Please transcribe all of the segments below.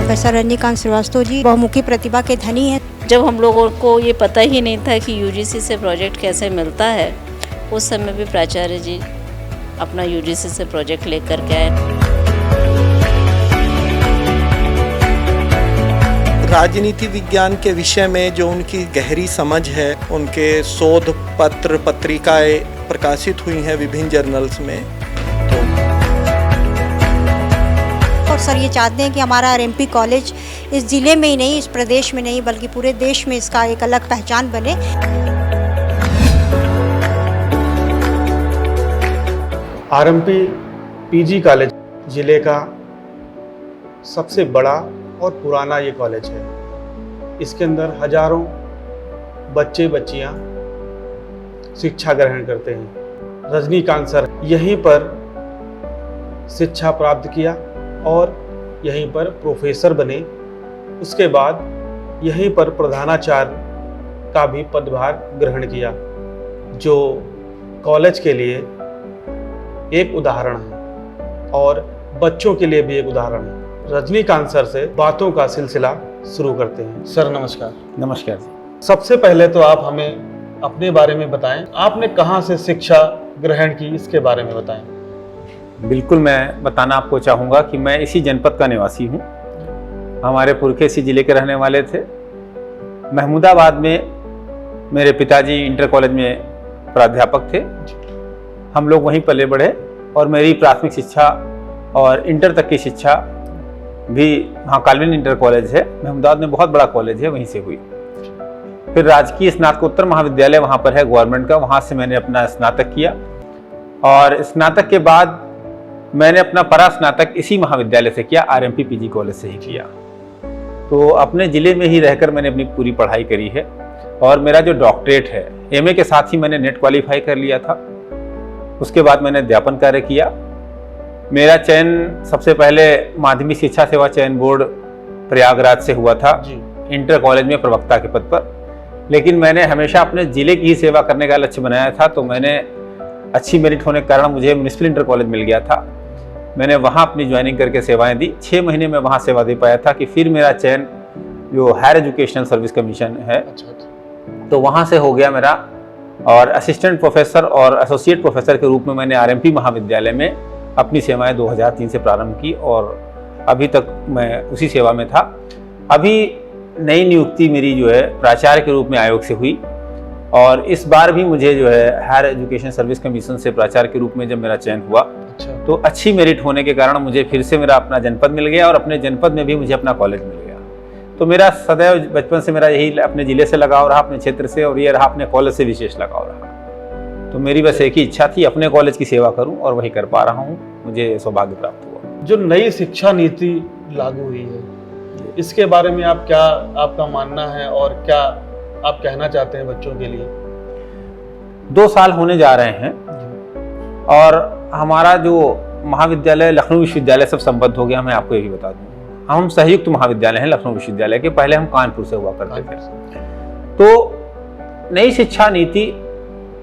Professor Rajinikanth Srivastava ji बहुमुखी प्रतिभा के धनी हैं। जब हम लोगों को ये पता ही नहीं था कि यूजीसी से प्रोजेक्ट कैसे मिलता है, उस समय भी प्राचार्य जी अपना यूजीसी से प्रोजेक्ट लेकर के आए। राजनीति विज्ञान के विषय में जो उनकी गहरी समझ है, उनके शोध पत्र पत्रिकाएं प्रकाशित हुई हैं विभिन्न जर्नल्स में। और सर ये चाहते हैं कि हमारा आरएमपी कॉलेज इस ज़िले में ही नहीं, इस प्रदेश में नहीं, बल्कि पूरे देश में इसका एक अलग पहचान बने। आरएमपी पीजी कॉलेज ज़िले का सबसे बड़ा और पुराना ये कॉलेज है। इसके अंदर हजारों बच्चे बच्चियां शिक्षा ग्रहण करते हैं। रजनीकांत सर यहीं पर शिक्षा प्राप्त किया और यहीं पर प्रोफेसर बने। उसके बाद यहीं पर प्रधानाचार्य का भी पदभार ग्रहण किया, जो कॉलेज के लिए एक उदाहरण है और बच्चों के लिए भी एक उदाहरण है। रजनीकांत सर से बातों का सिलसिला शुरू करते हैं। सर नमस्कार। नमस्कार जी। सबसे पहले तो आप हमें अपने बारे में बताएं, आपने कहाँ से शिक्षा ग्रहण की, इसके बारे में बताएं। बिल्कुल, मैं बताना आपको चाहूँगा कि मैं इसी जनपद का निवासी हूँ। हमारे पुरखे इसी जिले के रहने वाले थे। महमूदाबाद में मेरे पिताजी इंटर कॉलेज में प्राध्यापक थे। हम लोग वहीं पले बढ़े और मेरी प्राथमिक शिक्षा और इंटर तक की शिक्षा भी वहाँ काल्विन इंटर कॉलेज है, महमूदाबाद में बहुत बड़ा कॉलेज है, वहीं से हुई। फिर राजकीय स्नातकोत्तर महाविद्यालय वहाँ पर है गवर्नमेंट का, वहाँ से मैंने अपना स्नातक किया और स्नातक के बाद मैंने अपना परा स्नातक इसी महाविद्यालय से किया, आरएमपी पीजी कॉलेज से ही किया। तो अपने ज़िले में ही रहकर मैंने अपनी पूरी पढ़ाई करी है और मेरा जो डॉक्टरेट है, एमए के साथ ही मैंने नेट क्वालिफाई कर लिया था। उसके बाद मैंने अध्यापन कार्य किया। मेरा चयन सबसे पहले माध्यमिक शिक्षा सेवा चयन बोर्ड प्रयागराज से हुआ था, इंटर कॉलेज में प्रवक्ता के पद पर। लेकिन मैंने हमेशा अपने ज़िले की ही सेवा करने का लक्ष्य बनाया था, तो मैंने अच्छी मेरिट होने के कारण मुझे म्युनिसिपल इंटर कॉलेज मिल गया था। मैंने वहाँ अपनी ज्वाइनिंग करके सेवाएं दी। 6 महीने में वहाँ सेवा दे पाया था कि फिर मेरा चयन जो हायर एजुकेशनल सर्विस कमीशन है, तो वहाँ से हो गया मेरा, और असिस्टेंट प्रोफेसर और एसोसिएट प्रोफेसर के रूप में मैंने आरएमपी महाविद्यालय में अपनी सेवाएं 2003 से प्रारंभ की और अभी तक मैं उसी सेवा में था। अभी नई नियुक्ति मेरी जो है प्राचार्य के रूप में आयोग से हुई और इस बार भी मुझे जो है हायर एजुकेशन सर्विस कमीशन से प्राचार्य के रूप में जब मेरा चयन हुआ, तो अच्छी मेरिट होने के कारण मुझे फिर से मेरा अपना जनपद मिल गया और अपने जनपद में भी मुझे अपना कॉलेज मिल गया। तो मेरा सदैव बचपन से मेरा यही अपने ज़िले से लगाव रहा, अपने क्षेत्र से, और ये रहा अपने कॉलेज से विशेष लगाव रहा। तो मेरी बस एक ही इच्छा थी, अपने कॉलेज की सेवा करूं और वही कर पा रहा हूं। मुझे सौभाग्य प्राप्त हुआ। जो नई शिक्षा नीति लागू हुई है, इसके बारे में आप क्या, आपका मानना है और क्या आप कहना चाहते हैं बच्चों के लिए? 2 साल होने जा रहे हैं और हमारा जो महाविद्यालय लखनऊ विश्वविद्यालय सब संबद्ध हो गया। मैं आपको यही बता दूं, हम संयुक्त महाविद्यालय हैं लखनऊ विश्वविद्यालय के, पहले हम कानपुर से हुआ करते थे। तो नई शिक्षा नीति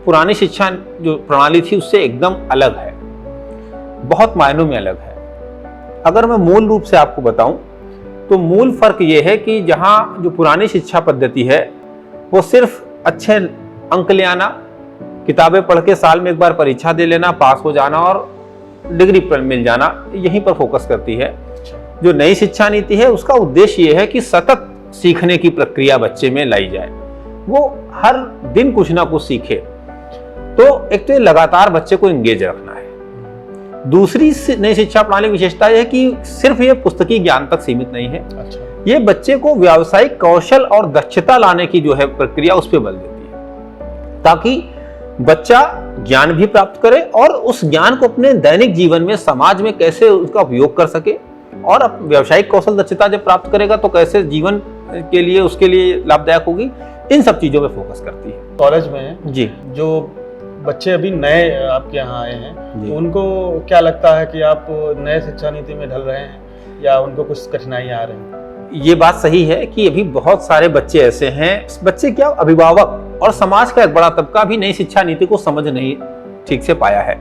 पुरानी शिक्षा जो प्रणाली थी उससे एकदम अलग है, बहुत मायनों में अलग है। अगर मैं मूल रूप से आपको बताऊं तो मूल फर्क ये है कि जहां जो पुरानी शिक्षा पद्धति है वो सिर्फ अच्छे अंक ले आना, किताबें पढ़ के साल में एक बार परीक्षा दे लेना, पास हो जाना और डिग्री पर मिल जाना, यहीं पर फोकस करती है। जो नई शिक्षा नीति है उसका उद्देश्य ये है कि सतत सीखने की प्रक्रिया बच्चे में लाई जाए, वो हर दिन कुछ ना कुछ सीखे। तो एक तो ये लगातार बच्चे को एंगेज रखना है। दूसरी नई शिक्षा प्रणाली विशेषता यह है कि सिर्फ ये पुस्तकी ज्ञान तक सीमित नहीं है। ये बच्चे को व्यावसायिक कौशल और दक्षता लाने की जो है प्रक्रिया उस पर बल देती है, ताकि बच्चा ज्ञान भी प्राप्त करे और उस ज्ञान को अपने दैनिक जीवन में, समाज में कैसे उसका उपयोग कर सके, और व्यावसायिक कौशल दक्षता जब प्राप्त करेगा तो कैसे जीवन के लिए उसके लिए लाभदायक होगी। इन सब चीजों पे फोकस करती है। कॉलेज में जी जो बच्चे अभी नए आपके यहाँ आए हैं, तो उनको क्या लगता है कि आप नए शिक्षा नीति में ढल रहे हैं या उनको कुछ कठिनाइयाँ आ रही हैं? ये बात सही है कि अभी बहुत सारे बच्चे ऐसे हैं, बच्चे क्या, अभिभावक और समाज का एक बड़ा तबका भी नई शिक्षा नीति को समझ नहीं ठीक से पाया है।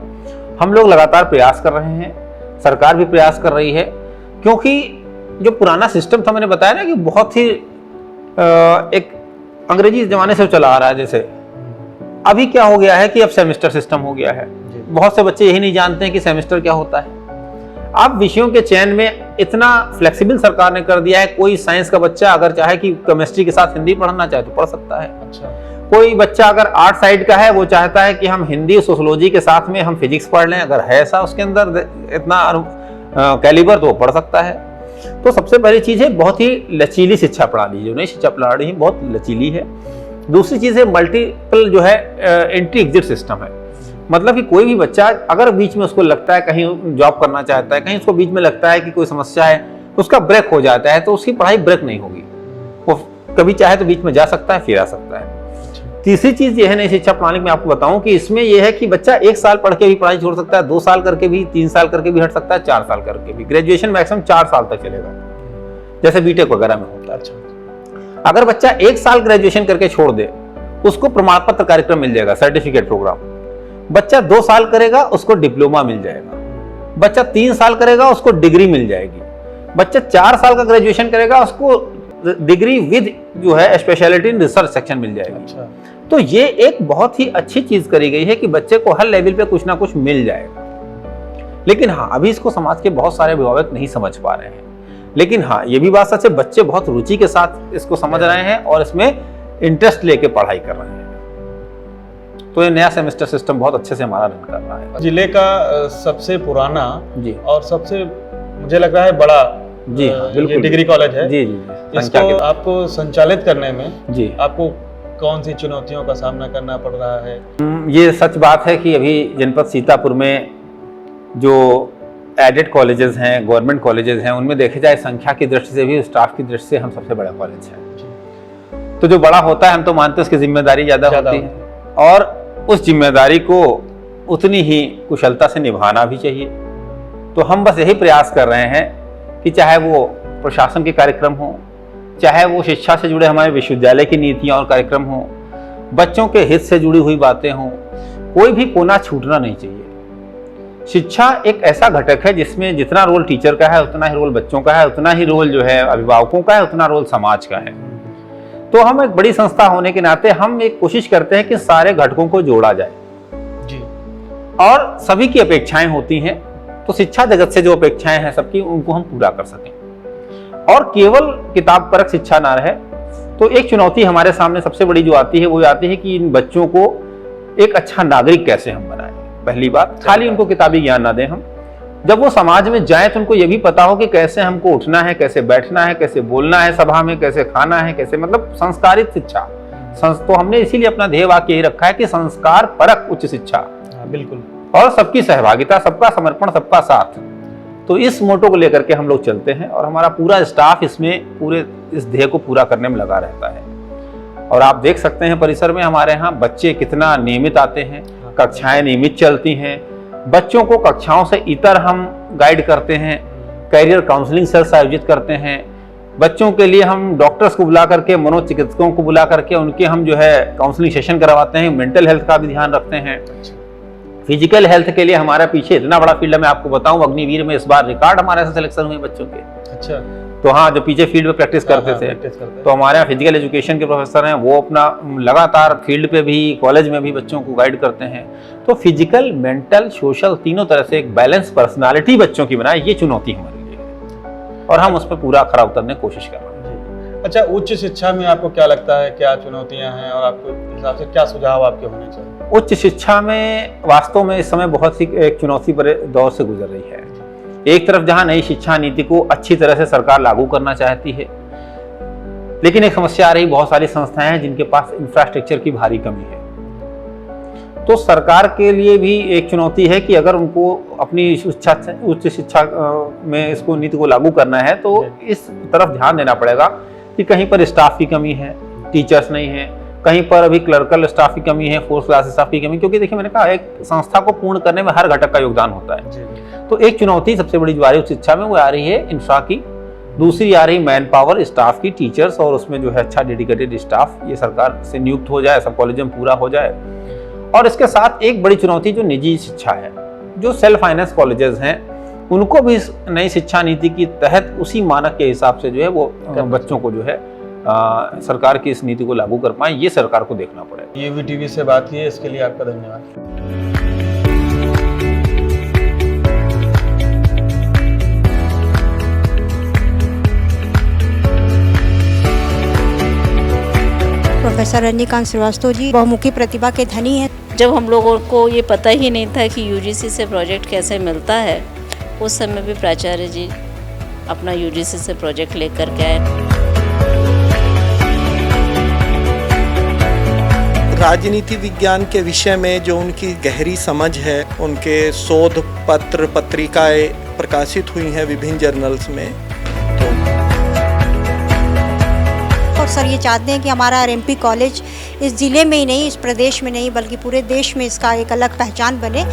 हम लोग लगातार प्रयास कर रहे हैं, सरकार भी प्रयास कर रही है, क्योंकि जो पुराना सिस्टम था, मैंने बताया ना कि बहुत ही एक अंग्रेजी ज़माने से चला आ रहा है। जैसे अभी क्या हो गया है कि अब सेमेस्टर सिस्टम हो गया है। बहुत से बच्चे यही नहीं जानते हैं कि सेमेस्टर क्या होता है। अब विषयों के चयन में इतना फ्लेक्सिबल सरकार ने कर दिया है, कोई साइंस का बच्चा अगर चाहे कि केमिस्ट्री के साथ हिंदी पढ़ना चाहे तो पढ़ सकता है। अच्छा। कोई बच्चा अगर आर्ट साइड का है, वो चाहता है कि हम हिंदी सोशोलॉजी के साथ में हम फिजिक्स पढ़ लें, अगर है ऐसा उसके अंदर इतना कैलिबर, तो वो पढ़ सकता है। तो सबसे पहली चीज़ है बहुत ही लचीली शिक्षा प्रणाली, जो नई शिक्षा प्रणाली है बहुत लचीली है। दूसरी चीज़ है मल्टीपल जो है एंट्री एग्जिट सिस्टम है। मतलब कि कोई भी बच्चा अगर बीच में उसको लगता है कहीं जॉब करना चाहता है, कहीं उसको बीच में लगता है कि कोई समस्या है, उसका ब्रेक हो जाता है, तो उसकी पढ़ाई ब्रेक नहीं होगी। वो कभी चाहे तो बीच में जा सकता है, फिर आ सकता है। तीसरी चीज़ ये है नई शिक्षा प्रणाली में आपको बताऊं कि इसमें यह है कि बच्चा 1 साल पढ़ के भी पढ़ाई छोड़ सकता है, 2 साल करके भी, 3 साल करके भी हट सकता है, 4 साल करके भी। ग्रेजुएशन मैक्सिमम 4 साल तक चलेगा, जैसे बीटेक वगैरह में होता है। अच्छा। अगर बच्चा 1 साल ग्रेजुएशन करके छोड़ दे, उसको प्रमाण पत्र कार्यक्रम मिल जाएगा, सर्टिफिकेट प्रोग्राम। बच्चा 2 साल करेगा, उसको डिप्लोमा मिल जाएगा। बच्चा 3 साल करेगा, उसको डिग्री मिल जाएगी। बच्चा 4 साल का ग्रेजुएशन करेगा, उसको डिग्री विद जो है स्पेशलिटी इन रिसर्च सेक्शन मिल जाएगी। अच्छा। तो ये एक बहुत ही अच्छी चीज करी गई है कि बच्चे को हर लेवल पे कुछ ना कुछ मिल जाएगा। लेकिन हाँ, अभी इसको समाज के बहुत सारे अभिभावक नहीं समझ पा रहे हैं। लेकिन हाँ, ये भी बात सच है, बच्चे बहुत रुचि के साथ इसको समझ रहे हैं और इसमें इंटरेस्ट लेके पढ़ाई कर रहे हैं। तो ये नया सेमेस्टर सिस्टम बहुत अच्छे से हमारा रन कर रहा है। जिले का सबसे पुराना जी और सबसे मुझे लग रहा है बड़ा जी बिल्कुल डिग्री कॉलेज है। जी जी, इसको आपको संचालित करने में जी आपको कौन सी चुनौतियों का सामना करना पड़ रहा है? ये सच बात है कि अभी जनपद सीतापुर में जो एडेड कॉलेजेस हैं, गवर्नमेंट कॉलेजेस हैं, उनमें देखे जाए संख्या की दृष्टि से भी, स्टाफ की दृष्टि से हम सबसे बड़ा कॉलेज है। तो जो बड़ा होता है, हम तो मानते हैं उसकी जिम्मेदारी ज़्यादा होती है और उस जिम्मेदारी को उतनी ही कुशलता से निभाना भी चाहिए। तो हम बस यही प्रयास कर रहे हैं कि चाहे वो प्रशासन के कार्यक्रम हो, चाहे वो शिक्षा से जुड़े हमारे विश्वविद्यालय की नीतियाँ और कार्यक्रम हों, बच्चों के हित से जुड़ी हुई बातें हों, कोई भी कोना छूटना नहीं चाहिए। शिक्षा एक ऐसा घटक है जिसमें जितना रोल टीचर का है उतना ही रोल बच्चों का है, उतना ही रोल जो है अभिभावकों का है, उतना रोल समाज का है। तो हम एक बड़ी संस्था होने के नाते हम एक कोशिश करते हैं कि सारे घटकों को जोड़ा जाए जी। और सभी की अपेक्षाएं होती हैं, तो शिक्षा जगत से जो अपेक्षाएं हैं सबकी, उनको हम पूरा कर सकें और केवल किताब परक शिक्षा ना रहे। तो एक चुनौती हमारे सामने सबसे बड़ी जो आती है वो आती है कि इन बच्चों को एक अच्छा नागरिक कैसे हम बनाएं। पहली बात, खाली उनको किताबी ज्ञान ना दें हम, जब वो समाज में जाए तो उनको ये भी पता हो कि कैसे हमको उठना है, कैसे बैठना है, कैसे बोलना है सभा में, कैसे खाना है, कैसे, मतलब संस्कारित शिक्षा। तो हमने इसीलिए अपना ध्येय वाक्य यही रखा है कि संस्कार परक उच्च शिक्षा। बिल्कुल। और सबकी सहभागिता, सबका समर्पण, सबका साथ। तो इस मोटो को लेकर के हम लोग चलते हैं और हमारा पूरा स्टाफ इसमें पूरे इस ध्येय को पूरा करने में लगा रहता है। और आप देख सकते हैं परिसर में हमारे यहाँ बच्चे कितना नियमित आते हैं, कक्षाएं नियमित चलती हैं। बच्चों को कक्षाओं से इतर हम गाइड करते हैं, कैरियर काउंसलिंग सेल्स आयोजित करते हैं। बच्चों के लिए हम डॉक्टर्स को बुला करके, मनोचिकित्सकों को बुला करके उनके हम जो है काउंसलिंग सेशन करवाते हैं। मेंटल हेल्थ का भी ध्यान रखते हैं। फिजिकल हेल्थ के लिए हमारा पीछे इतना बड़ा फील्ड है, मैं आपको बताऊं, अग्निवीर में इस बार रिकॉर्ड हमारे से सिलेक्शन हुए बच्चों के। अच्छा। तो हाँ, जो पीछे फील्ड में प्रैक्टिस करते थे, तो हमारे यहाँ फिजिकल एजुकेशन के प्रोफेसर हैं, वो अपना लगातार फील्ड पे भी, कॉलेज में भी बच्चों को गाइड करते हैं। तो फिजिकल, मेंटल, सोशल, तीनों तरह से एक बैलेंस पर्सनालिटी बच्चों की बनाए, ये चुनौती हमारे लिए है और हम उस पर पूरा खरा उतरने की कोशिश कर रहे हैं। अच्छा, उच्च शिक्षा में आपको क्या लगता है, क्या चुनौतियां हैं और आपके हिसाब से क्या सुझाव आपके होने चाहिए? उच्च शिक्षा में वास्तव में इस समय बहुत सी एक चुनौती भरे दौर से गुजर रही है। एक तरफ जहां नई शिक्षा नीति को अच्छी तरह से सरकार लागू करना चाहती है, लेकिन एक समस्या आ रही, बहुत सारी संस्थाएं हैं जिनके पास इंफ्रास्ट्रक्चर की भारी कमी है। तो सरकार के लिए भी एक चुनौती है कि अगर उनको अपनी उच्च शिक्षा में इसको नीति को लागू करना है तो इस तरफ ध्यान देना पड़ेगा कि कहीं पर स्टाफ की कमी है, टीचर्स नहीं है, कहीं पर अभी क्लर्कल स्टाफ की कमी है, फोर्थ क्लास स्टाफ की कमी, क्योंकि देखिए मैंने कहा एक संस्था को पूर्ण करने में हर घटक का योगदान होता है। तो एक चुनौती सबसे बड़ी जो आ रही है शिक्षा में वो आ रही है इंफ्रा की, दूसरी आ रही मैन पावर, स्टाफ की, टीचर्स, और उसमें जो है अच्छा डेडिकेटेड स्टाफ ये सरकार से नियुक्त हो जाए, सब कॉलेज में पूरा हो जाए। और इसके साथ एक बड़ी चुनौती जो निजी शिक्षा है, जो सेल्फ फाइनेंस कॉलेजेस हैं, उनको भी इस नई शिक्षा नीति के तहत उसी मानक के हिसाब से जो है वो बच्चों को जो है सरकार की इस नीति को लागू कर पाए, ये सरकार को देखना पड़ेगा। ये टीवी से बात की है, इसके लिए आपका धन्यवाद। प्रोफेसर रजनीकांत श्रीवास्तव जी बहुमुखी प्रतिभा के धनी हैं। जब हम लोगों को ये पता ही नहीं था कि यूजीसी से प्रोजेक्ट कैसे मिलता है, उस समय भी प्राचार्य जी अपना यूजीसी से प्रोजेक्ट लेकर के आए। राजनीति विज्ञान के विषय में जो उनकी गहरी समझ है, उनके शोध पत्र पत्रिकाएं प्रकाशित हुई हैं विभिन्न जर्नल्स में। और सर ये चाहते हैं कि हमारा आरएमपी कॉलेज इस ज़िले में ही नहीं, इस प्रदेश में नहीं, बल्कि पूरे देश में इसका एक अलग पहचान बने।